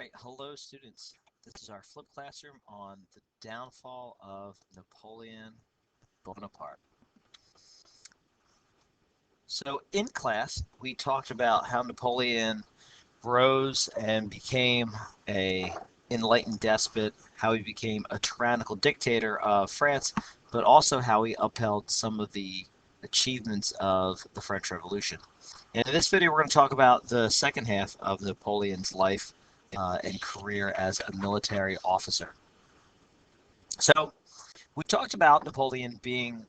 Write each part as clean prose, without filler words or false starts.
right, hello students. This is our flip classroom on the downfall of Napoleon Bonaparte. So in class, we talked about how Napoleon rose and became a enlightened despot, how he became a tyrannical dictator of France, but also how he upheld some of the achievements of the French Revolution. And in this video, we're going to talk about the second half of Napoleon's life and career as a military officer. So we talked about Napoleon being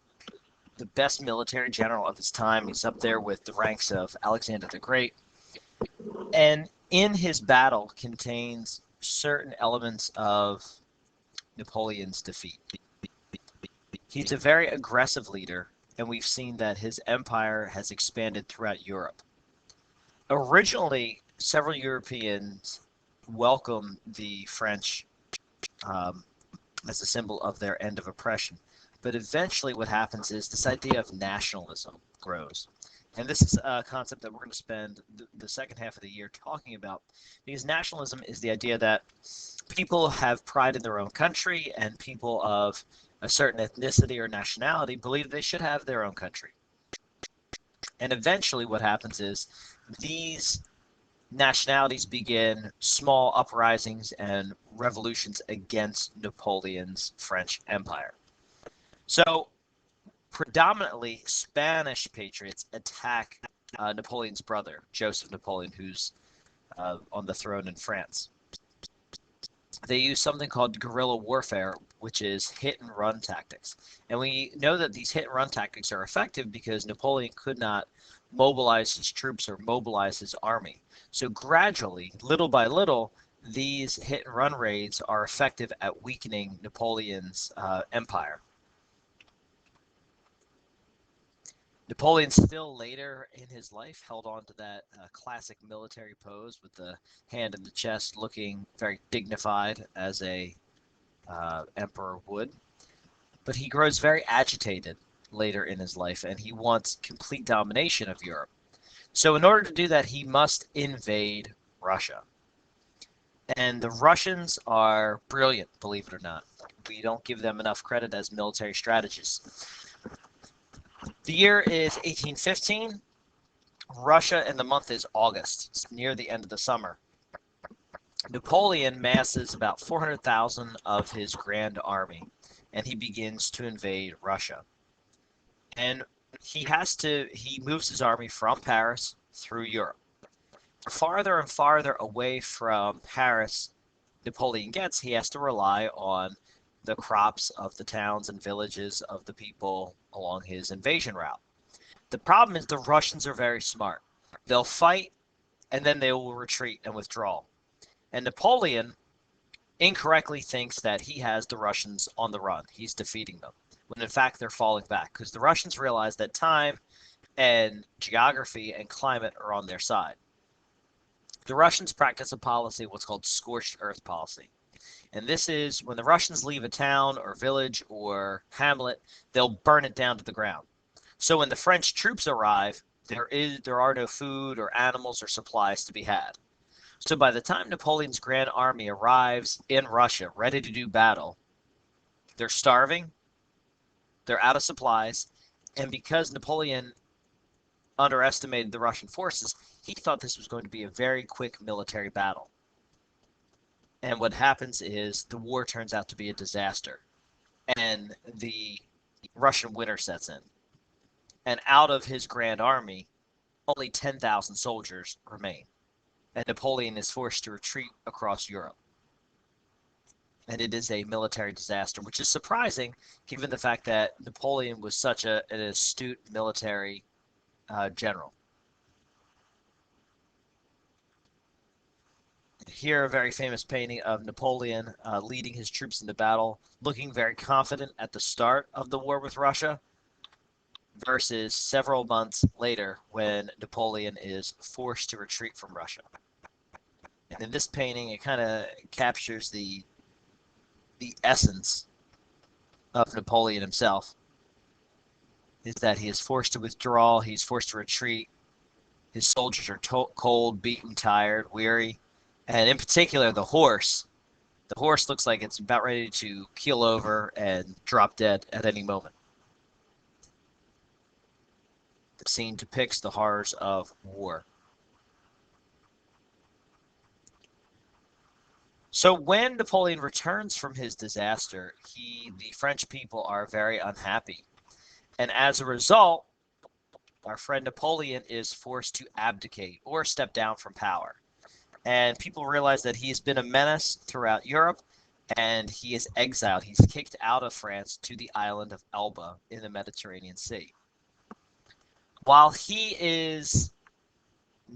the best military general of his time. He's up there with the ranks of Alexander the Great. And in his battle contains certain elements of Napoleon's defeat. He's a very aggressive leader, and we've seen that his empire has expanded throughout Europe. Originally, several Europeans welcomed the French as a symbol of their end of oppression. But eventually what happens is this idea of nationalism grows. And this is a concept that we're going to spend the second half of the year talking about, because nationalism is the idea that people have pride in their own country, and people of a certain ethnicity or nationality believe they should have their own country. And eventually what happens is these nationalities begin small uprisings and revolutions against Napoleon's French Empire. So predominantly Spanish patriots attack Napoleon's brother, Joseph Napoleon, who's on the throne in France. They use something called guerrilla warfare, which is hit and run tactics. And we know that these hit and run tactics are effective because Napoleon could not mobilize his troops or mobilize his army. So gradually, little by little, these hit and run raids are effective at weakening Napoleon's empire. Napoleon still later in his life held on to that classic military pose with the hand in the chest, looking very dignified as a emperor would. But he grows very agitated later in his life, and he wants complete domination of Europe. So in order to do that, he must invade Russia. And the Russians are brilliant, believe it or not. We don't give them enough credit as military strategists. The year is 1815. Russia, and the month is August. It's near the end of the summer. Napoleon masses about 400,000 of his grand army, and he begins to invade Russia. And he moves his army from Paris through Europe. Farther and farther away from Paris Napoleon gets, he has to rely on the crops of the towns and villages of the people along his invasion route. The problem is the Russians are very smart. They'll fight, and then they will retreat and withdraw. And Napoleon incorrectly thinks that he has the Russians on the run. He's defeating them, when in fact they're falling back, because the Russians realize that time and geography and climate are on their side. The Russians practice a policy, what's called scorched earth policy. And this is when the Russians leave a town or village or hamlet, they'll burn it down to the ground. So when the French troops arrive, there are no food or animals or supplies to be had. So by the time Napoleon's grand army arrives in Russia, ready to do battle, they're starving, they're out of supplies, and because Napoleon underestimated the Russian forces, he thought this was going to be a very quick military battle. And what happens is the war turns out to be a disaster, and the Russian winter sets in. And out of his grand army, only 10,000 soldiers remain. And Napoleon is forced to retreat across Europe. And it is a military disaster, which is surprising given the fact that Napoleon was such an astute military general. Here, a very famous painting of Napoleon leading his troops into battle, looking very confident at the start of the war with Russia, versus several months later when Napoleon is forced to retreat from Russia. And in this painting, it kind of captures the essence of Napoleon himself, is that he is forced to withdraw, he's forced to retreat, his soldiers are cold, beaten, tired, weary, And in particular, the horse. The horse looks like it's about ready to keel over and drop dead at any moment. The scene depicts the horrors of war. So when Napoleon returns from his disaster, the French people are very unhappy. And as a result, our friend Napoleon is forced to abdicate or step down from power. And people realize that he's been a menace throughout Europe, and he is exiled. He's kicked out of France to the island of Elba in the Mediterranean Sea. While he is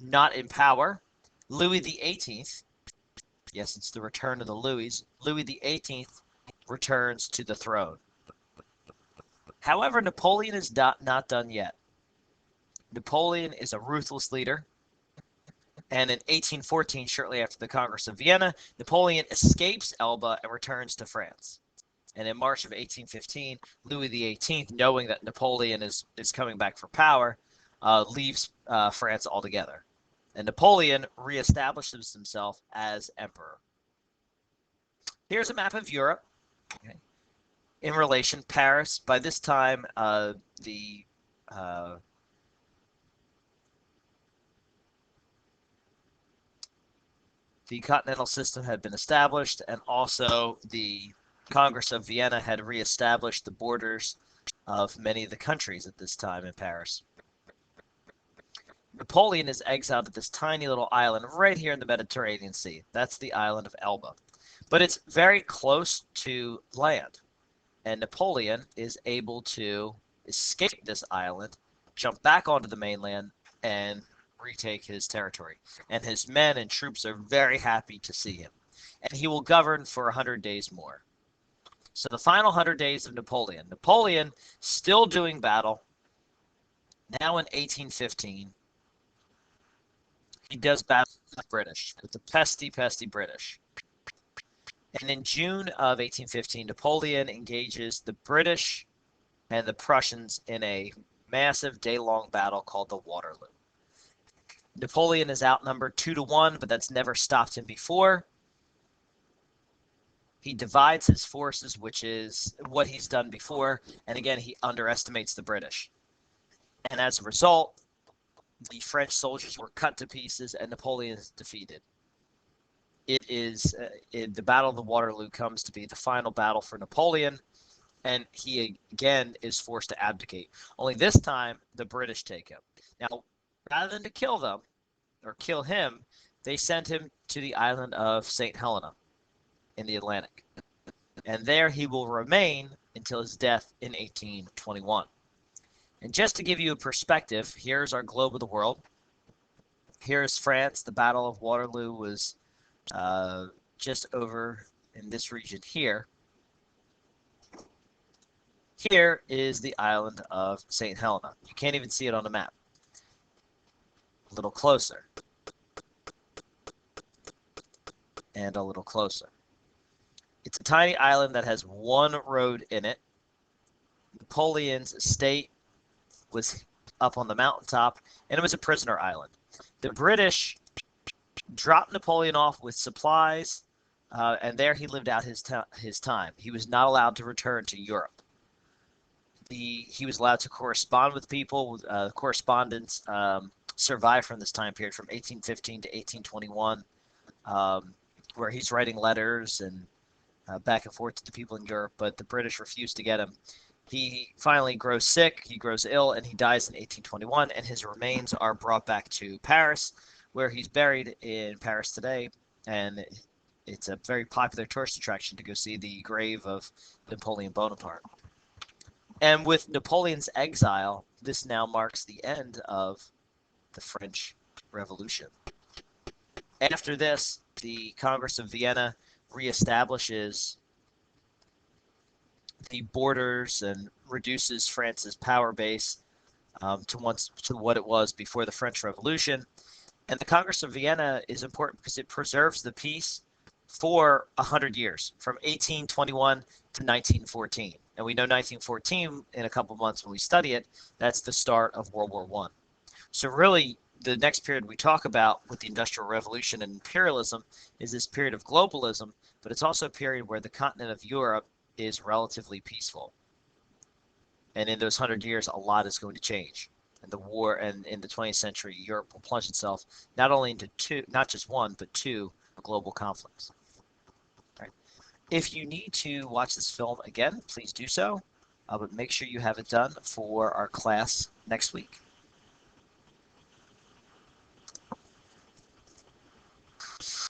not in power, Louis XVIII, yes, it's the return of the Louis, Louis XVIII returns to the throne. However, Napoleon is not done yet. Napoleon is a ruthless leader. And in 1814, shortly after the Congress of Vienna, Napoleon escapes Elba and returns to France. And in March of 1815, Louis XVIII, knowing that Napoleon is coming back for power, leaves France altogether. And Napoleon reestablishes himself as emperor. Here's a map of Europe. Okay. In relation, Paris, by this time, the continental system had been established, and also the Congress of Vienna had reestablished the borders of many of the countries at this time in Paris. Napoleon is exiled at this tiny little island right here in the Mediterranean Sea. That's the island of Elba. But it's very close to land, and Napoleon is able to escape this island, jump back onto the mainland, and retake his territory. And his men and troops are very happy to see him. And he will govern for 100 days more. So the final 100 days of Napoleon. Napoleon still doing battle. Now in 1815, he does battle with the British, with the pesky, pesky British. And in June of 1815, Napoleon engages the British and the Prussians in a massive day-long battle called the Waterloo. Napoleon is outnumbered 2-1, but that's never stopped him before. He divides his forces, which is what he's done before, and again, he underestimates the British. And as a result, the French soldiers were cut to pieces, and Napoleon is defeated. The Battle of the Waterloo comes to be the final battle for Napoleon, and he again is forced to abdicate. Only this time, the British take him. Now, rather than to kill them or kill him, they sent him to the island of St. Helena in the Atlantic. And there he will remain until his death in 1821. And just to give you a perspective, here's our globe of the world. Here's France. The Battle of Waterloo was just over in this region here. Here is the island of St. Helena. You can't even see it on the map. A little closer. And a little closer. It's a tiny island that has one road in it. Napoleon's estate was up on the mountaintop, and it was a prisoner island. The British dropped Napoleon off with supplies, and there he lived out his time. He was not allowed to return to Europe. He was allowed to correspond with people. Correspondence survived from this time period from 1815 to 1821, where he's writing letters and back and forth to the people in Europe, but the British refused to get him. He finally grows sick, he grows ill, and he dies in 1821, and his remains are brought back to Paris, where he's buried in Paris today, and it's a very popular tourist attraction to go see the grave of Napoleon Bonaparte. And with Napoleon's exile, this now marks the end of the French Revolution. After this, the Congress of Vienna reestablishes the borders and reduces France's power base to what it was before the French Revolution. And the Congress of Vienna is important because it preserves the peace for 100 years, from 1821 to 1914. And we know 1914 in a couple months when we study it, that's the start of World War I. So really, the next period we talk about with the Industrial Revolution and imperialism is this period of globalism, but it's also a period where the continent of Europe is relatively peaceful. And in those 100 years, a lot is going to change. And the war, and in the 20th century, Europe will plunge itself not only into two, not just one, but two global conflicts. Right? If you need to watch this film again, please do so. But make sure you have it done for our class next week.